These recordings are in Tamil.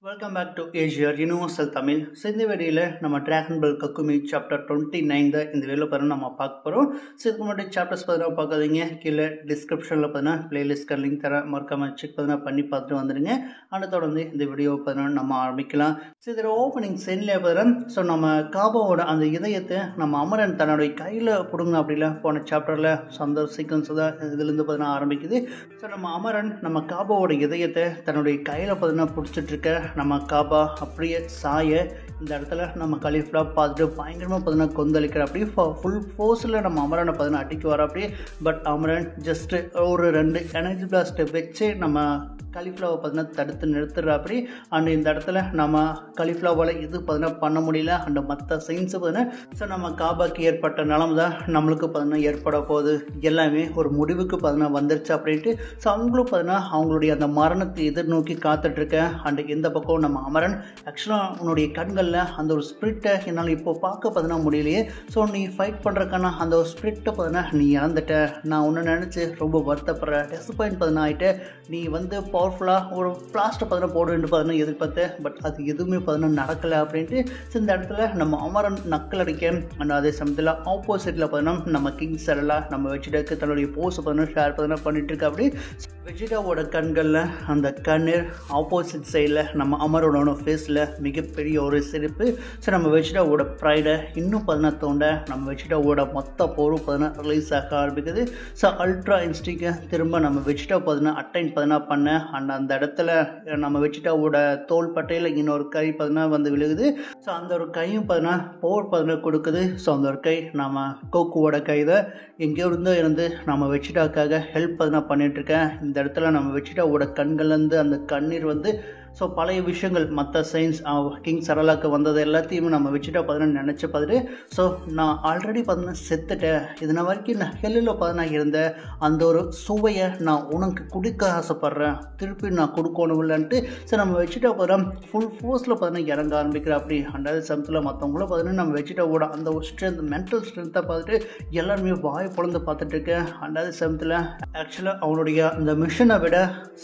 வெல்கம் பேக் டு ஏஜியர் யூனிவர்சல் தமிழ். ஸோ இந்த வீடியோவில் நம்ம டிராகன் பெல் கக்குமி சாப்டர் 29 இந்த வீடியோவில் பார்த்தீங்கன்னா நம்ம பார்க்க போகிறோம். ஸோ இதுக்கு முன்னாடி சாப்டர்ஸ் பார்த்தீங்கன்னா பார்க்காதீங்க, கீழே டிஸ்கிரிப்ஷனில் பார்த்தீங்கன்னா பிளேலிஸ்ட்க்கு லிங்க் தரேன், மறக்காம செக் பார்த்தீங்கன்னா பண்ணி பார்த்துட்டு வந்துடுங்க. அடுத்த தொடர்ந்து இந்த வீடியோவை பார்த்தீங்கன்னா நம்ம ஆரம்பிக்கலாம். ஸோ இதில் ஓப்பனிங் சென்னில் பார்த்தீங்கன்னா ஸோ நம்ம காபாவோட அந்த இதயத்தை நம்ம அமரன் தன்னுடைய கையில் பிடுங்க அப்படில போன சாப்டரில் ஸோ அந்த சீக்வன்ஸ் தான் இதுலேருந்து பார்த்தீங்கன்னா ஆரம்பிக்குது. ஸோ நம்ம அமரன் நம்ம காபாவோட இதயத்தை தன்னுடைய கையில் பார்த்தீங்கன்னா பிடிச்சிட்டு இருக்க நம்ம காபா அப்படியே சாய இந்த இடத்துல நம்ம கலீஃபா பார்த்துட்டு பயங்கரமாக பார்த்தீங்கன்னா கொந்தளிக்கிற அப்படியே ஃபுல் ஃபோர்ஸில் நம்ம அமரனை பார்த்தீங்கன்னா அடிக்க வர அப்படியே. பட் அமரன் ஜஸ்ட்டு ஒரு 2 எனர்ஜி பிளாஸ்ட்டை வச்சு நம்ம கலிஃப்ளாவை பார்த்தீங்கன்னா தடுத்து நிறுத்துற அப்படி. அண்ட் இந்த இடத்துல நம்ம கலிஃப்ளாவால் இது பார்த்தீங்கன்னா பண்ண முடியல. அண்ட் மற்ற சயின்ஸு பார்த்தீங்கன்னா ஸோ நம்ம காபாக்கு ஏற்பட்ட நிலமை தான் நம்மளுக்கு பார்த்தீங்கன்னா ஏற்பட போகுது. எல்லாமே ஒரு முடிவுக்கு பார்த்தீங்கன்னா வந்துருச்சு அப்படின்ட்டு. ஸோ அவங்களும் பார்த்தீங்கன்னா அவங்களுடைய அந்த மரணத்தை எதிர்நோக்கி காத்துட்ருக்கேன். அண்ட் இந்த பக்கம் நம்ம அமரன் ஆக்சுவலாக உன்னுடைய கண்களில் அந்த ஒரு ஸ்பிரிட்டை என்னால் இப்போ பார்க்க பார்த்தீங்கன்னா முடியலையே. ஸோ நீ ஃபைட் பண்ணுறக்கான அந்த ஒரு ஸ்பிரிட்டை பார்த்தீங்கன்னா நீ இறந்துட்ட. நான் ஒன்று நினச்சி ரொம்ப வருத்தப்படுறேன், டிசப்பாயிண்ட் பார்த்தீங்கன்னா ஆகிட்டு. நீ வந்து பவர்ஃபுல்லாக ஒரு பிளாஸ்ட்டை பார்த்தீங்கன்னா போடுவேன்னு பார்த்தீங்கன்னா எதிர்பார்த்தேன். பட் அது எதுவுமே பார்த்தீங்கன்னா நடக்கலை அப்படின்ட்டு. ஸோ இந்த இடத்துல நம்ம அமரன் நக்கல் அடிக்க. அண்ட் அதே சமயத்தில் ஆப்போசிட்டில் பார்த்தீங்கன்னா நம்ம கிங் சரலா நம்ம வெஜிடாக்கு தன்னுடைய போஸை பார்த்தீங்கன்னா ஷேர் பார்த்தீங்கன்னா பண்ணிட்டு இருக்கா அப்படி. வெஜிடாவோட கண்களில் அந்த கண்ணீர், ஆப்போசிட் சைடில் நம்ம அமரோட ஃபேஸில் மிகப்பெரிய ஒரு சிரிப்பு. ஸோ நம்ம வெஜிடாவோட ப்ரைடை இன்னும் பார்த்தீங்கன்னா தோண்ட நம்ம வெஜிடாவோட மொத்த போரும் பார்த்தீங்கன்னா ரிலீஸ் ஆக ஆரம்பிக்குது. ஸோ அல்ட்ரா இன்ஸ்டிங்கை திரும்ப நம்ம வெஜிடா பார்த்தீங்கன்னா அட்டைன் பார்த்தீங்கன்னா பண்ண. அண்ட் அந்த இடத்துல நம்ம வெஜிடாவோட தோல் பட்டையில் இன்னொரு கை பார்த்தீங்கன்னா வந்து விழுகுது. ஸோ அந்த ஒரு கையும் பார்த்தீங்கன்னா போர் பார்த்தீங்கன்னா கொடுக்குது. ஸோ அந்த ஒரு கை நம்ம கோக்குவோட கை தான். எங்கேயோ இருந்து நம்ம வெஜிடாக்காக ஹெல்ப் பார்த்தீங்கன்னா பண்ணிகிட்ருக்கேன். இந்த இடத்துல நம்ம வெஜிடாவோட கண்கள்லேருந்து அந்த கண்ணீர் வந்து ஸோ பழைய விஷயங்கள் மற்ற சயின்ஸ் கிங் சரலாக்கு வந்தது எல்லாத்தையுமே நம்ம வச்சுட்டா பார்த்தீங்கன்னா நினச்சி பார்த்துட்டு. ஸோ நான் ஆல்ரெடி பார்த்தீங்கன்னா செத்துட்டேன், இதன வரைக்கும் நான் ஹெல்லில் பார்த்தீங்கன்னா இருந்தேன், அந்த ஒரு சுவையை நான் உனக்கு கொடுக்க ஆசைப்பட்றேன், திருப்பி நான் கொடுக்கணும் இல்லைன்ட்டு. ஸோ நம்ம வச்சுட்டா பார்த்தீங்கன்னா ஃபுல் ஃபோர்ஸில் பார்த்தீங்கன்னா இறங்க ஆரம்பிக்கிறேன் அப்படி. அண்டாவது சமயத்தில் மற்றவங்களும் பார்த்தீங்கன்னா நம்ம வச்சுட்டாவோட அந்த ஒரு ஸ்ட்ரென்த், மென்டல் ஸ்ட்ரென்த்தை பார்த்துட்டு எல்லாருமே வாய் பொழந்து பார்த்துட்டு இருக்கேன். அண்டாவது சமயத்தில் ஆக்சுவலாக அவனுடைய அந்த மிஷனை விட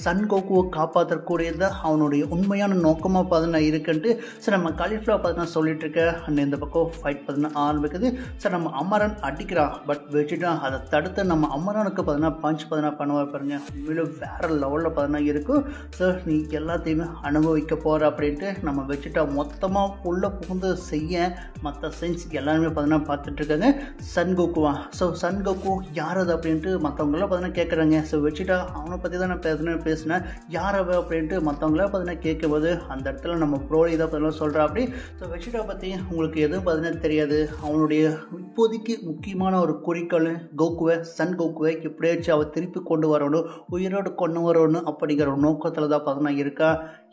சன் கோகுவை காப்பாற்றக்கூடியது அவனுடைய உண்மையான நோக்கமாக பார்த்தீங்கன்னா இருக்குன்ட்டு. ஸோ நம்ம கலிஃப்ளா பார்த்தீங்கன்னா சொல்லிட்டு இருக்க. அண்ட் இந்த பக்கம் ஃபைட் பார்த்தீங்கன்னா ஆரம்பிக்குது. ஸோ நம்ம அமரன் அடிக்கிறான், பட் வெஜிடா அதை தடுத்து நம்ம அமரனுக்கு பார்த்தீங்கன்னா பஞ்ச் பார்த்தீங்கன்னா பண்ணுவார் பாருங்க. உண்மையிலும் வேற லெவலில் பார்த்தீங்கன்னா இருக்கும். ஸோ நீ எல்லாத்தையுமே அனுபவிக்க போகிற அப்படின்ட்டு நம்ம வெஜிடா மொத்தமாக உள்ள புகுந்து செய்ய மற்ற சயின்ஸ் எல்லாருமே பார்த்தீங்கன்னா பார்த்துட்டு இருக்காங்க. சன் கோகுவா, ஸோ சன் கோகு யார் அது அப்படின்ட்டு மற்றவங்களாம் பார்த்தீங்கன்னா கேட்குறாங்க. ஸோ வெஜிடா அவனை பற்றி தான் நான் பேசினேன், யார் அவ அப்படின்ட்டு மற்றவங்களாம் பார்த்தீங்கன்னா கேட்கும்போது அந்த இடத்துல நம்ம ப்ரோலி தான் பார்த்தீங்கன்னா சொல்கிறா அப்படி. ஸோ வெஜிடா பற்றி உங்களுக்கு எதுவும் பார்த்தீங்கன்னா தெரியாது. அவனுடைய இப்போதைக்கு முக்கியமான ஒரு குறிக்கோள் கோகுவை, சன் கோகுவை எப்படியாச்சும் அவள் திருப்பி கொண்டு வரணும், உயிரோடு கொண்டு வரணும் அப்படிங்கிற ஒரு நோக்கத்தில் தான் பார்த்தீங்கன்னா இருக்கா.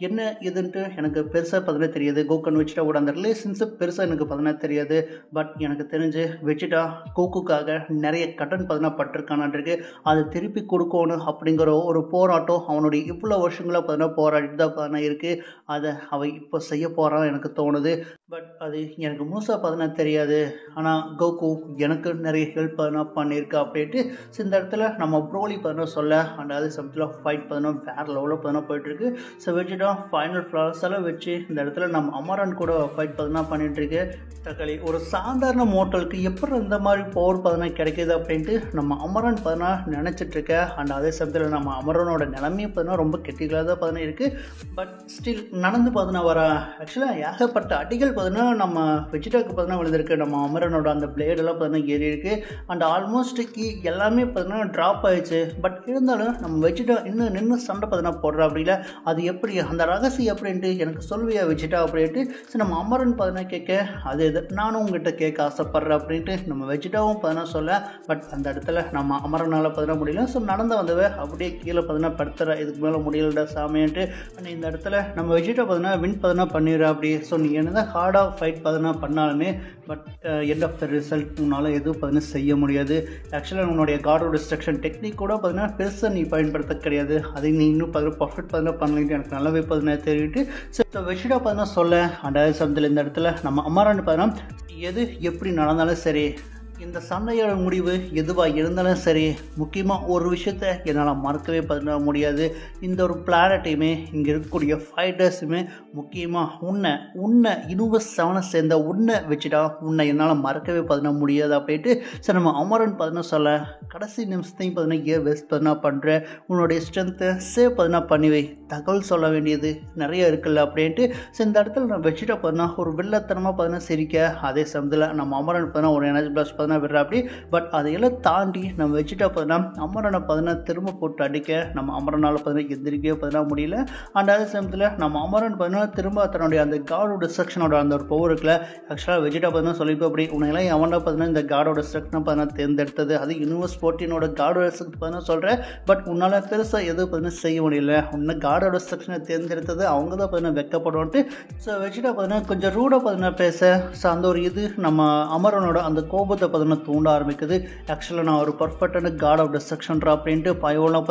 என்ன இதுன்ட்டு எனக்கு பெருசாக பார்த்தீங்கன்னா தெரியாது. கோகுன்னு வெஜிடாவோட அந்த ரிலேஷன்ஷிப் பெருசாக எனக்கு பார்த்தீங்கன்னா தெரியாது. பட் எனக்கு தெரிஞ்சு வெஜிடா கோகுக்காக நிறைய கடன் பார்த்தீங்கன்னா பட்டிருக்கானான்ருக்கு. அதை திருப்பி கொடுக்கணும் அப்படிங்கிற ஒரு போராட்டம் அவனுடைய இவ்வளோ வருஷங்களாக பார்த்தீங்கன்னா போராடிட்டு தான் பார்த்தீங்கன்னா இருக்குது. அதை அவள் இப்போ செய்ய போகிறான் எனக்கு தோணுது. பட் அது எனக்கு முழுசாக பார்த்தீங்கன்னா தெரியாது. ஆனால் கோகு எனக்கு நிறைய ஹெல்ப் பார்த்தீங்கன்னா பண்ணியிருக்கா அப்படின்ட்டு. ஸோ இந்த இடத்துல நம்ம ப்ரோலி பார்த்தீங்கன்னா சொல்ல. அண்ட் அதே சமயத்தில் ஃபைட் பார்த்தீங்கன்னா வேறு லெவலில் பார்த்தீங்கன்னா போயிட்டுருக்கு. ஸோ வெஜிடா ஃபைனல் ஃப்ளாஸெல்லாம் வச்சு இந்த இடத்துல நம்ம அமரன் கூட ஃபைட் பார்த்தீங்கன்னா பண்ணிகிட்ருக்கு. தக்காளி ஒரு சாதாரண மோட்டலுக்கு எப்படி இந்த மாதிரி பவர் பார்த்தீங்கன்னா கிடைக்கிது அப்படின்ட்டு நம்ம அமரன் பார்த்தீங்கன்னா நினச்சிட்ருக்க. அண்ட் அதே சமயத்தில் நம்ம அமரனோட நிலைமையை பார்த்தீங்கன்னா ரொம்ப கெட்டிகளாக தான் பார்த்தீங்கன்னா இருக்குது. பட் ஸ்டில் நடந்து பார்த்தீங்கன்னா வர ஆக்சுவலாக ஏகப்பட்ட அடிகள் பார்த்தீங்கன்னா நம்ம வெஜிடாக்கு பார்த்தீங்கன்னா விழுந்திருக்கு. நம்ம அமரனோட அந்த பிளேடெல்லாம் பார்த்தீங்கன்னா ஏறி இருக்குது. அண்ட் ஆல்மோஸ்ட்டுக்கு எல்லாமே பார்த்தீங்கன்னா ட்ராப் ஆயிடுச்சு. பட் இருந்தாலும் நம்ம வெஜிடா இன்னும் நின்று சண்டை பார்த்தீங்கன்னா போடுறா அப்படில. அது எப்படி அந்த ரகசியம் அப்படின்ட்டு எனக்கு சொல்வியா வெஜிடா அப்படின்ட்டு. ஸோ நம்ம அமரன் பார்த்தீங்கன்னா கேட்க, அது இது நானும் உங்ககிட்ட கேட்க ஆசைப்பட்றேன் அப்படின்ட்டு நம்ம வெஜிடாவும் பார்த்தீங்கன்னா சொல்ல. பட் அந்த இடத்துல நம்ம அமரனால் பார்த்தீங்கன்னா முடியல. ஸோ நடந்து வந்தவ அப்படியே கீழே பார்த்தீங்கன்னா படுத்துற, இதுக்கு மேலே முடியலடா சாமின்ட்டு. அண்ட் இந்த இடத்துல நம்ம வெஜிடா பார்த்தீங்கன்னா வின் பார்த்தீங்கன்னா பண்ணிடுறா அப்படி. ஸோ நீ என்னதான் ஹார்டாக ஃபைட் பார்த்தீங்கன்னா பண்ணாலுமே but end of the result உன்னால் எதுவும் பார்த்தீங்கன்னா செய்ய முடியாது. ஆக்சுவலாக உன்னுடைய காட் ஆஃப் டிஸ்ட்ரக்ஷன் டெக்னிக் கூட பார்த்தீங்கன்னா பெருசாக நீ பயன்படுத்த கிடையாது. அதை நீ இன்னும் பார்த்தீங்கன்னா பர்ஃபெக்ட் பார்த்தீங்கன்னா பண்ணலிட்டு எனக்கு நல்லாவே பார்த்தீங்கன்னா தெரிவிட்டு. ஸோ வெஜிடா பார்த்தீங்கன்னா சொல்ல. அண்ட் அதே சமயத்தில் இந்த இடத்துல நம்ம அமரன் பார்த்தீங்கன்னா எது எப்படி நடந்தாலும் சரி இந்த சண்டையோட முடிவு எதுவாக இருந்தாலும் சரி, முக்கியமாக ஒரு விஷயத்த என்னால் மறக்கவே பண்ண முடியாது. இந்த ஒரு பிளானட்டையுமே இங்கே இருக்கக்கூடிய ஃபைட்டர்ஸுமே முக்கியமாக உன்னை யூனிவர்ஸ் 7 சேர்ந்த உன்னை வச்சுட்டா உன்னை என்னால் மறக்கவே பண்ண முடியாது அப்படின்ட்டு சரி நம்ம அமரன் சொல்ல கடைசி நிமிஷத்தையும் ஏன் வேஸ்ட் பண்ணுற, உன்னுடைய ஸ்ட்ரென்த்தை சேவ் பண்ணிவை, தகவல் சொல்ல வேண்டியது நிறைய இருக்குல்ல அப்படின்ட்டு ஸோ இந்த இடத்துல நான் வச்சுட்டா ஒரு வில்லத்தனமாக சிரிக்க, அதே சமயத்தில் நம்ம அமரன் ஒரு எனர்ஜி பிளாஸ்ட் விடுற அப்படி. பட் அதையெல்லாம் தாண்டி நம்ம வச்சுட்டா அமரனை திரும்ப போட்டு அடிக்க நம்ம அமரனால் எந்திரிக்கவே முடியல. அண்ட் அதே சமயத்தில் நம்ம அமரன் திரும்ப தன்னுடைய அந்த காடோட செக்ஷனோட அந்த ஒரு பவர் இருக்குல்ல, ஆக்சுவலாக வெஜிடா சொல்லிப்போ அப்படி உன்னையெல்லாம் எவன்டா இந்த காடோட செக்ஷனை தேர்ந்தெடுத்தது, அது யூனிவர்ஸ் 14 காடோட செக்ஷன் சொல்கிறேன். பட் உன்னால் பெருசாக எதுவும் செய்ய முடியல, உன்னை காடோட செக்ஷனை தேர்ந்தெடுத்தது அவங்க தான் வெக்கப்படும்ட்டு ஸோ வெஜிடா கொஞ்சம் ரூடாக பேச ஸோ அந்த ஒரு இது நம்ம அமரனோட அந்த கோபத்தை தூண்ட ஆரம்பிக்குது. ஆக்சுவலாக நான் ஒரு பர்ஃபெக்டான காட் ஆஃப் டிஸ்ட்ரக்ஷன்ரா அப்படின்ட்டு பயோலாம்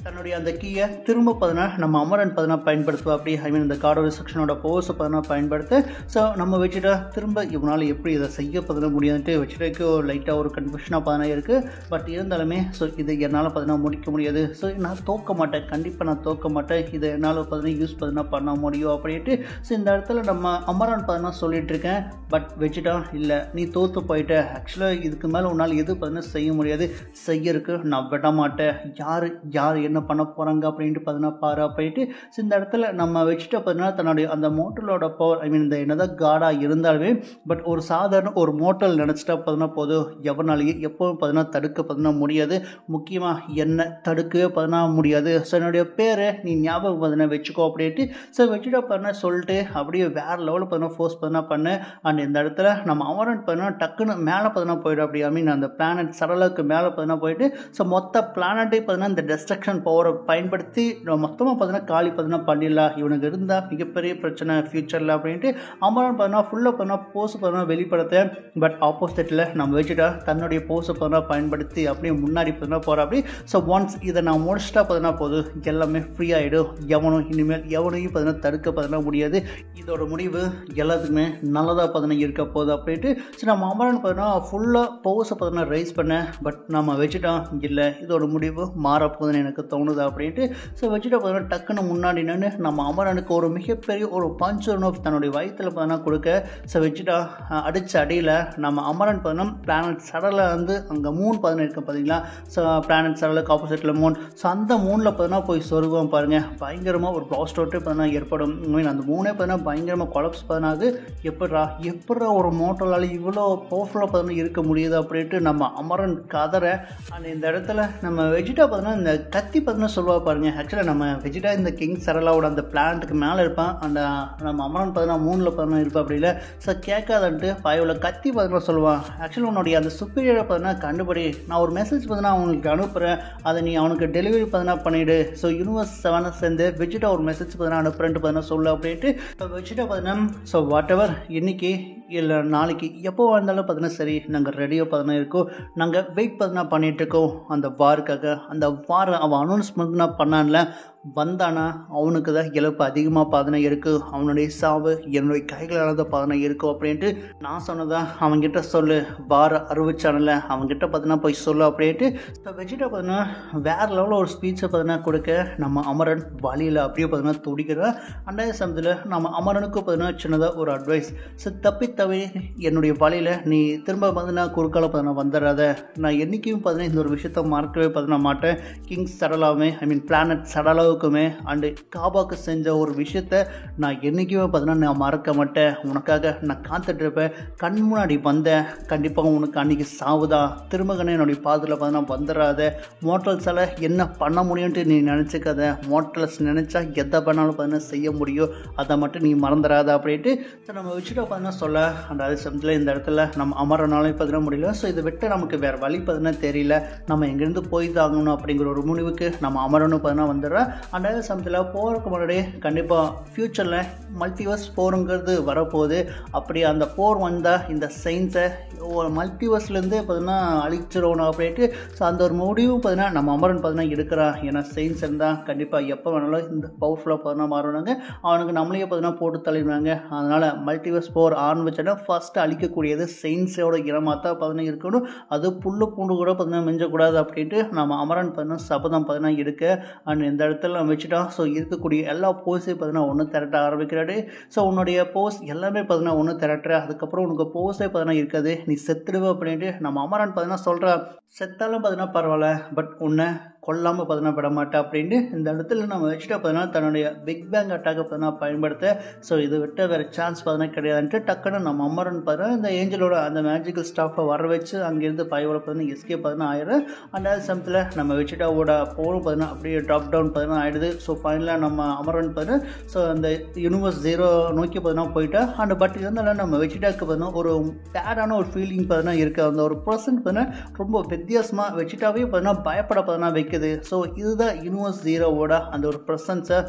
தன்னுடைய அந்த கீயை திரும்ப நம்ம அமரன் பயன்படுத்துவா அப்படி. ஐ மீன் இந்த காட் ஆஃப் டிஸ்ட்ரக்ஷனோட போர்ஸ் பயன்படுத்த ஸோ நம்ம வச்சுட்டா திரும்ப இவனால் எப்படி இதை செய்ய முடியாதுன்ட்டு வச்சுட்டு லைட்டாக ஒரு கன்ஃபியூஷனாக இருக்குது. பட் இருந்தாலுமே ஸோ இதை என்னால் முடிக்க முடியாது, ஸோ நான் தோக்க மாட்டேன், கண்டிப்பாக நான் தோக்க மாட்டேன், இதை என்னால் யூஸ் பண்ண முடியும் அப்படின்ட்டு ஸோ இந்த இடத்துல நம்ம அமரன் சொல்லிட்டு இருக்கேன். பட் வச்சுட்டா இல்லை நீ தோற்று போயிட்ட, ஆக்சுவலாக இதுக்கு மேலே உன்னால் எது செய்ய முடியாது, செய்யறதுக்கு நான் விட மாட்டேன், யார் என்ன பண்ண போகிறாங்க அப்படின்ட்டு பாரு அப்படின்ட்டு ஸோ இந்த இடத்துல நம்ம வச்சுட்டா தன்னுடைய அந்த மோட்டலோட பவர், ஐ மீன் இந்த என்னதான் காடாக இருந்தாலுமே பட் ஒரு சாதாரண ஒரு மோட்டல் நினச்சிட்டா போதும், எவனாலேயும் எப்போவும் தடுக்க முடியாது, முக்கியமாக என்ன தடுக்கவே முடியாது. ஸோ என்னுடைய பேரை நீ ஞாபகம் வச்சுக்கோ அப்படின்ட்டு ஸோ வச்சுட்டா சொல்லிட்டு அப்படியே வேறு லெவலில் ஃபோர்ஸ் பண்ண அண்ட் இந்த இடத்துல நம்ம அமரன் டக்குன்னு மேலே போயிடும் அப்படி. ஐ மீன் அந்த பிளானட் சடலுக்கு மேலே போயிட்டு ஸோ மொத்த பிளானட்டை இந்த டெஸ்ட்ரக்ஷன் பவரை பயன்படுத்தி மொத்தமாக காலி பண்ணிடலாம், இவனுக்கு இருந்தால் மிகப்பெரிய பிரச்சனை ஃபியூச்சரில் அப்படின்ட்டு அமரன் ஃபுல்லாக போஸ் வெளிப்படுத்த. பட் ஆப்போசிட்டில் நம்ம வச்சுட்டா தன்னுடைய போஸை பயன்படுத்தி அப்படியே முன்னாடி போகிற அப்படி. ஸோ ஒன்ஸ் இதை நான் முடிச்சிட்டா போதும், எல்லாமே ஃப்ரீ ஆகிடும், இனிமேல் எவனையும் தடுக்க முடியாது, இதோட முடிவு எல்லாத்துக்குமே நல்லதாக இருக்க போகுது அப்படின்ட்டு ஸோ நம்ம அமரன் ஃபுல்லாக பவர்ஸை ரைஸ் பண்ண. பட் நம்ம வச்சுட்டோம் இல்லை இதோட முடிவு மாறப்போகுதுன்னு எனக்கு தோணுது அப்படின்ட்டு ஸோ வச்சுட்டா டக்குன்னு முன்னாடி நின்று நம்ம அமரனுக்கு ஒரு மிகப்பெரிய ஒரு பஞ்ச் தன்னுடைய வயிற்றில் கொடுக்க. ஸோ வச்சுட்டா அடித்த அடியில் நம்ம அமரன் பிளானட் சடலை அங்கே மூன் இருக்கு பார்த்தீங்களா, ஸோ பிளானட் சடலுக்கு ஆப்போசிட்டில் மூன், ஸோ அந்த மூனில் போய் சொருகுவோம் பாருங்கள், பயங்கரமாக ஒரு பிளாஸ்ட் அவுட்டு ஏற்படும். மீன் அந்த மூணே பயங்கரமாக கொலப்ஸ் ஆகுது. எப்படா ஒரு மோட்டலால் இவ்வளோ பவர்ஃபுல்லாக இருக்க முடியுது அப்படின்ட்டு நம்ம அமரன் கதற. அண்ட் இந்த இடத்துல நம்ம வெஜிடா இந்த கத்தி சொல்லுவா பாருங்க, ஆக்சுவலாக நம்ம வெஜிடா இந்த கிங் சரலாவோட அந்த பிளான்ட்டுக்கு மேலே இருப்பான், அந்த நம்ம அமரன் மூணில் இருப்பா அப்படி இல்லை. ஸோ கேட்காதன்ட்டு பாயோவில் கத்தி சொல்லுவான், ஆக்சுவலாக உன்னுடைய அந்த சுப்பீரியரை கண்டுபடி, நான் ஒரு மெசேஜ் அவங்களுக்கு அனுப்புகிறேன், அதை நீ அவனுக்கு டெலிவரி பண்ணிவிடு. ஸோ யூனிவர்ஸ் 7 சேர்ந்து வெஜிடா ஒரு மெசேஜ் அனுப்புறேன்ட்டு சொல்லு அப்படின்ட்டு வெஜிடா ஸோ வாட் எவர் இன்னைக்கு இல்லை நாளைக்கு எப்போ வந்தாலும் சரி நாங்கள் ரெடியாக இருக்கோம், நாங்கள் வெயிட் பண்ணிட்டு இருக்கோம் அந்த வாருக்காக. அந்த வார் அவன் அனௌன்ஸ்மெண்ட் பண்ணான்ல, வந்தானா அவனுக்கு தான் இழப்பு அதிகமாக இருக்குது, அவனுடைய சாவு என்னுடைய கைகளால் இருக்கும் அப்படின்ட்டு நான் சொன்னதா அவங்ககிட்ட சொல்லு, வார அறிவிச்சானல அவங்ககிட்ட போய் சொல்லு அப்படின்ட்டு வெஜிடா வேறு லெவலில் ஒரு ஸ்பீச்சை கொடுக்க நம்ம அமரன் வழியில் அப்படியே துடிக்கிறேன். அண்டாய சமயத்தில் நம்ம அமரனுக்கும் சின்னதாக ஒரு அட்வைஸ், ஸோ தப்பி என்னுடைய வழியில் நீ திரும்ப குறுக்கால வந்துடாத, நான் என்றைக்கும் இந்த ஒரு விஷயத்த மறக்கவே மாட்டேன், கிங்ஸ் சடலாவுமே ஐ மீன் பிளானட் சடலாவுக்குமே அண்டு காபாக்கு செஞ்ச ஒரு விஷயத்த நான் என்றைக்குமே நான் மறக்க மாட்டேன், உனக்காக நான் காத்துட்டு இருப்பேன், கண் முன்னாடி வந்தேன், கண்டிப்பாக உனக்கு அன்றைக்கி சாவுதான், திரும்ப என்னுடைய பாதையில் வந்துடாத, மோட்டல்ஸால் என்ன பண்ண முடியும்ட்டு நீ நினச்சிக்காத, மோட்டல்ஸ் நினச்சா எதை பண்ணாலும் செய்ய முடியும், அதை மட்டும் நீ மறந்துடாத அப்படின்ட்டு நம்ம வச்சுட்டு சொல்ல. அந்த அதே சமயத்தில் இந்த இடத்துல நம்ம அமரனாலும் முடியல, ஸோ இதை விட்டு நமக்கு வேறு வழி தெரியல, நம்ம எங்கேருந்து போய் தாங்கணும் அப்படிங்கிற ஒரு முடிவுக்கு நம்ம அமரனும் வந்துடுறேன். அந்த சமயத்தில் போகிறதுக்கு முன்னாடி கண்டிப்பாக ஃப்யூச்சரில் மல்டிவர்ஸ் போருங்கிறது வரப்போகுது. அப்படி அந்த போர் வந்தால் இந்த சயின்ஸை மல்டிவர்ஸ்லேருந்து பார்த்தீங்கன்னா அழிச்சிடணும் அப்படின்ட்டு ஸோ அந்த ஒரு முடிவு பார்த்தீங்கன்னா நம்ம அமரன் பார்த்தீங்கன்னா எடுக்கிறான். ஏன்னா சயின்ஸ் இருந்தால் கண்டிப்பாக எப்போ வேணாலும் இந்த பவர்ஃபுல்லாக பார்த்தீங்கன்னா மாறுவாங்க, அவனுக்கு நம்மளையே பார்த்தீங்கன்னா போட்டு தள்ளிடுவாங்க. அதனால் மல்டிவர்ஸ் போர் ஆரம்பிச்சோன்னா ஃபஸ்ட்டு அழிக்கக்கூடியது சயின்ஸோட இனமாக தான் பார்த்தீங்கன்னா இருக்கணும். அது புல்லு பூண்டு கூட பார்த்தீங்கன்னா மிஞ்சக்கூடாது அப்படின்ட்டு நம்ம அமரன் பார்த்தீங்கன்னா சபதம் பார்த்தீங்கன்னா எடுக்க அண்ட் இந்த இடத்துல நம்ம வச்சுட்டோம். ஸோ இருக்கக்கூடிய எல்லா போஸையும் பார்த்தீங்கன்னா ஒன்று திரட்ட ஆரம்பிக்கிறாரு. ஸோ உன்னுடைய போஸ் எல்லாமே பார்த்தீங்கன்னா ஒன்று திரட்டுற, அதுக்கப்புறம் உனக்கு போஸே பார்த்தீங்கன்னா இருக்காது, நீ செத்துடுவே அப்படின்ட்டு நம்ம அமரன் பார்த்தீங்கன்னா சொல்கிறா. செத்தாலும் பார்த்தீங்கன்னா பரவாயில்ல, பட் உன்னை கொல்லாமல் பார்த்தீங்கன்னா விட மாட்டேன் அப்படின்ட்டு இந்த இடத்துல நம்ம வச்சுட்டு பார்த்தீங்கன்னா தன்னுடைய பிக் பேங் அட்டாக்கை பார்த்தீங்கன்னா பயன்படுத்த. ஸோ இதை விட்டு வேறு சான்ஸ் பார்த்தீங்கன்னா கிடையாதுன்ட்டு டக்குன்னு நம்ம அமரன் பார்த்தீங்கன்னா இந்த ஏஞ்சலோட அந்த மேஜிக்கல் ஸ்டாஃபை வர வச்சு அங்கேருந்து பயவோட பார்த்தீங்கன்னா எஸ்கே பார்த்தீங்கன்னா ஆயிடும். அந்த சமயத்தில் நம்ம வச்சுட்டாவோட போரும் பார்த்தீங்கன்னா அப்படியே ட்ராப் டவுன் பார்த்தீங்கன்னா ஆயிடுது. ஸோ ஃபைனலாக நம்ம அமரன் பார்த்தீங்கன்னா ஸோ அந்த யூனிவர்ஸ் 0 நோக்கி பார்த்தீங்கன்னா போயிட்டா. அண்ட் பட் இருந்தாலும் நம்ம வெச்சிட்டாக்கு பார்த்தீங்கன்னா ஒரு பேடான ஒரு ஃபீலிங் பார்த்தீங்கன்னா இருக்குது. அந்த ஒரு பர்சன்ட் பார்த்தீங்கன்னா ரொம்ப வித்தியாசமாக வெச்சிட்டாவே பார்த்தீங்கன்னா பயப்பட பார்த்தீங்கன்னா வைக்குது. ஸோ இதுதான் யூனிவர்ஸ் 0வோட அந்த ஒரு ப்ரெசன்ஸை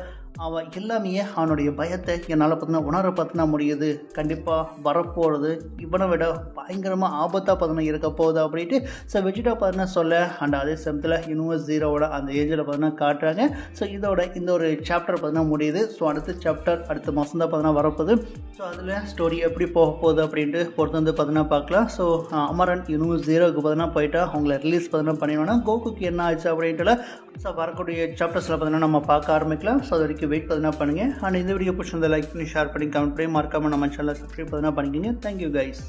அவன் எல்லாமே அவனுடைய பயத்தை என்னால் பார்த்தீங்கன்னா உணர பார்த்தீங்கன்னா முடியுது. கண்டிப்பாக வரப்போகிறது இவனை விட பயங்கரமாக ஆபத்தாக பார்த்தீங்கன்னா இருக்க போகுது அப்படின்ட்டு ஸோ வெஜிடா பார்த்தீங்கன்னா சொல்ல. அண்ட் அதே சமயத்தில் யூனிவர்ஸ் 0வோட அந்த ஏஜில் பார்த்தீங்கன்னா காட்டுறாங்க. ஸோ இதோட இந்த ஒரு சாப்டர் பார்த்தீங்கன்னா முடியுது. ஸோ அடுத்த சாப்டர் அடுத்த மாதம் தான் பார்த்தீங்கன்னா வரப்போகுது. ஸோ அதில் ஸ்டோரி எப்படி போக போகுது அப்படின்ட்டு பொறுத்து வந்து பார்த்தீங்கன்னா பார்க்கலாம். ஸோ அமரன் யூனிவர்ஸ் 0க்கு பார்த்தீங்கன்னா போயிட்டா அவங்கள ரிலீஸ் பார்த்தீங்கன்னா பண்ணிடுவாங்கன்னா கோகுக்கு என்ன ஆச்சு அப்படின்ட்டு ஸோ வரக்கூடிய சாப்டர்ஸில் பார்த்தீங்கன்னா நம்ம பார்க்க ஆரம்பிக்கலாம். ஸோ அது வரைக்கும் வெயிட் பார்த்தீங்கன்னா பண்ணுங்கள். அண்ட் இந்த வீடியோ பிடிச்சிருந்தா லைக் பண்ணி ஷேர் பண்ணி கமெண்ட் பண்ணி மறக்காமல் நம்ம சேனலை சப்ஸ்கிரைப் பார்த்தீங்கன்னா பண்ணிக்கோங்க. Thank you guys.